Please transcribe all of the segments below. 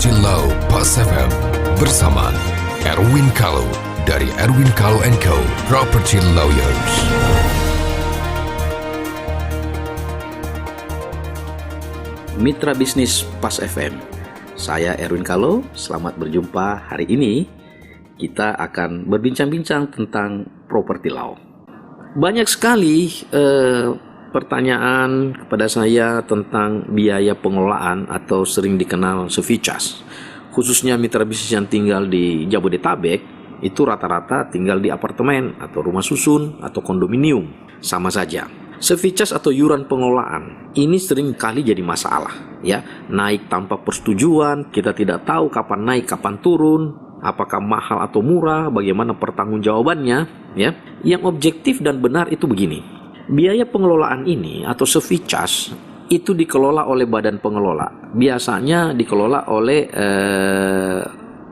Property Law Pas FM bersama Erwin Kalau dari Erwin Kalau & Co. Property Lawyers. Mitra bisnis Pas FM. Saya Erwin Kalau, selamat berjumpa. Hari ini kita akan berbincang-bincang tentang property law. Banyak sekali pertanyaan kepada saya tentang biaya pengelolaan atau sering dikenal service charge. Khususnya mitra bisnis yang tinggal di Jabodetabek, itu rata-rata tinggal di apartemen atau rumah susun atau kondominium. Sama saja. Service charge atau iuran pengelolaan ini sering kali jadi masalah, ya. Naik tanpa persetujuan, kita tidak tahu kapan naik, kapan turun, apakah mahal atau murah, bagaimana pertanggungjawabannya, ya. Yang objektif dan benar itu begini. Biaya pengelolaan ini atau service charge itu dikelola oleh badan pengelola. Biasanya dikelola oleh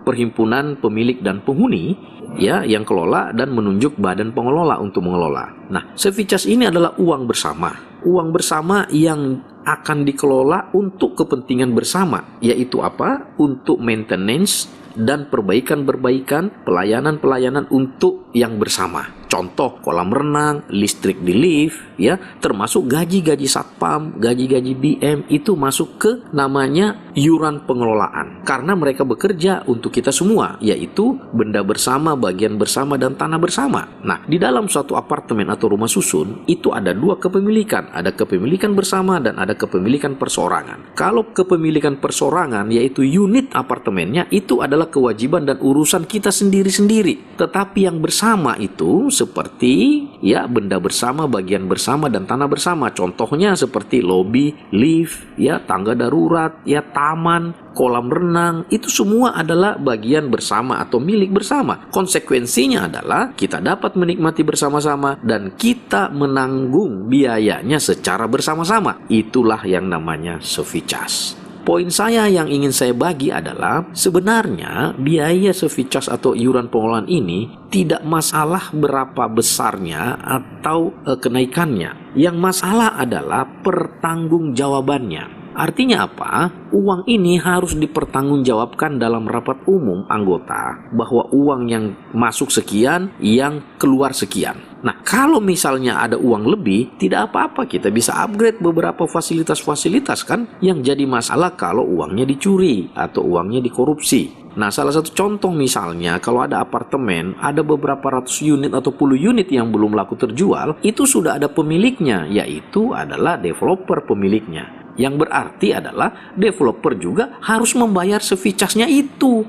perhimpunan pemilik dan penghuni, ya, yang kelola dan menunjuk badan pengelola untuk mengelola. Nah, service charge ini adalah uang bersama. Uang bersama yang akan dikelola untuk kepentingan bersama, yaitu apa? Untuk maintenance dan perbaikan-perbaikan, pelayanan-pelayanan untuk yang bersama. Contoh, kolam renang, listrik di lift, ya, termasuk gaji-gaji satpam, gaji-gaji BM, itu masuk ke namanya iuran pengelolaan. Karena mereka bekerja untuk kita semua, yaitu benda bersama, bagian bersama, dan tanah bersama. Nah, di dalam suatu apartemen atau rumah susun, itu ada dua kepemilikan. Ada kepemilikan bersama dan ada kepemilikan perseorangan. Kalau kepemilikan perseorangan, yaitu unit apartemennya, itu adalah kewajiban dan urusan kita sendiri-sendiri. Tetapi yang bersama itu seperti, ya, benda bersama, bagian bersama, dan tanah bersama. Contohnya seperti lobi, lift, ya, tangga darurat, ya, taman, kolam renang, itu semua adalah bagian bersama atau milik bersama. Konsekuensinya adalah kita dapat menikmati bersama-sama dan kita menanggung biayanya secara bersama-sama. Itulah yang namanya service charge. Poin saya yang ingin saya bagi adalah sebenarnya biaya service charge atau iuran pengelolaan ini tidak masalah berapa besarnya atau kenaikannya. Yang masalah adalah pertanggungjawabannya. Artinya apa? Uang ini harus dipertanggungjawabkan dalam rapat umum anggota bahwa uang yang masuk sekian, yang keluar sekian. Nah, kalau misalnya ada uang lebih, tidak apa-apa, kita bisa upgrade beberapa fasilitas-fasilitas kan. Yang jadi masalah kalau uangnya dicuri atau uangnya dikorupsi. Nah, salah satu contoh misalnya kalau ada apartemen, ada beberapa ratus unit atau puluh unit yang belum laku terjual, itu sudah ada pemiliknya, yaitu adalah developer pemiliknya. Yang berarti adalah developer juga harus membayar service charge-nya itu.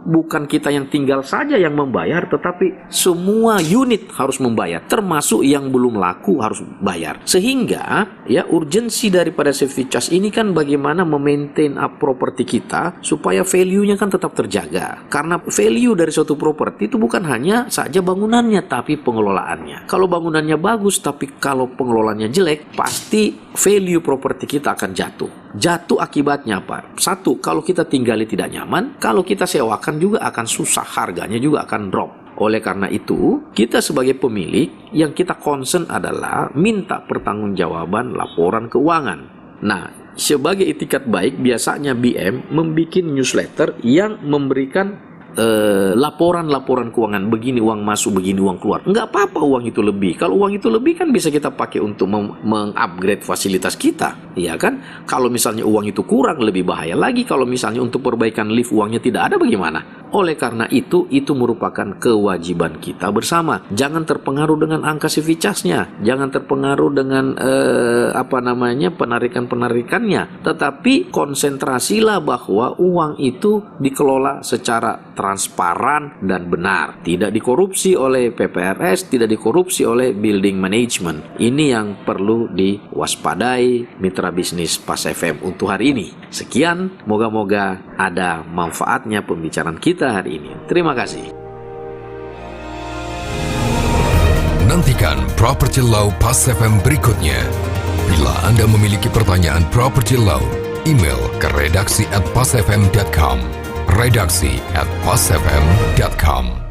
Bukan kita yang tinggal saja yang membayar, tetapi semua unit harus membayar, termasuk yang belum laku harus bayar. Sehingga, ya, urgensi daripada service charge ini kan bagaimana memaintain up properti kita supaya value-nya kan tetap terjaga. Karena value dari suatu properti itu bukan hanya saja bangunannya, tapi pengelolaannya. Kalau bangunannya bagus, tapi kalau pengelolaannya jelek, pasti value properti kita akan jatuh. Jatuh akibatnya apa? Satu, kalau kita tinggali tidak nyaman, kalau kita sewakan juga akan susah, harganya juga akan drop. Oleh karena itu, kita sebagai pemilik yang kita concern adalah minta pertanggungjawaban laporan keuangan. Nah, sebagai itikat baik, biasanya BM membuat newsletter yang memberikan laporan-laporan keuangan, begini uang masuk, begini uang keluar. Enggak apa-apa uang itu lebih. Kalau uang itu lebih kan bisa kita pakai untuk mengupgrade fasilitas kita, ya kan? Kalau misalnya uang itu kurang, lebih bahaya lagi. Kalau misalnya untuk perbaikan lift uangnya tidak ada, bagaimana? Oleh karena itu merupakan kewajiban kita bersama. Jangan terpengaruh dengan angka service charge-nya, jangan terpengaruh dengan penarikan-penarikannya. Tetapi konsentrasilah bahwa uang itu dikelola secara transparan dan benar, tidak dikorupsi oleh PPRS, tidak dikorupsi oleh building management. Ini yang perlu diwaspadai mitra bisnis Pas FM untuk hari ini. Sekian, moga-moga ada manfaatnya pembicaraan kita hari ini. Terima kasih. Nantikan Property Law Pas FM berikutnya. Bila Anda memiliki pertanyaan Property Law, email ke redaksi@pasfm.com. redaksi@pasfm.com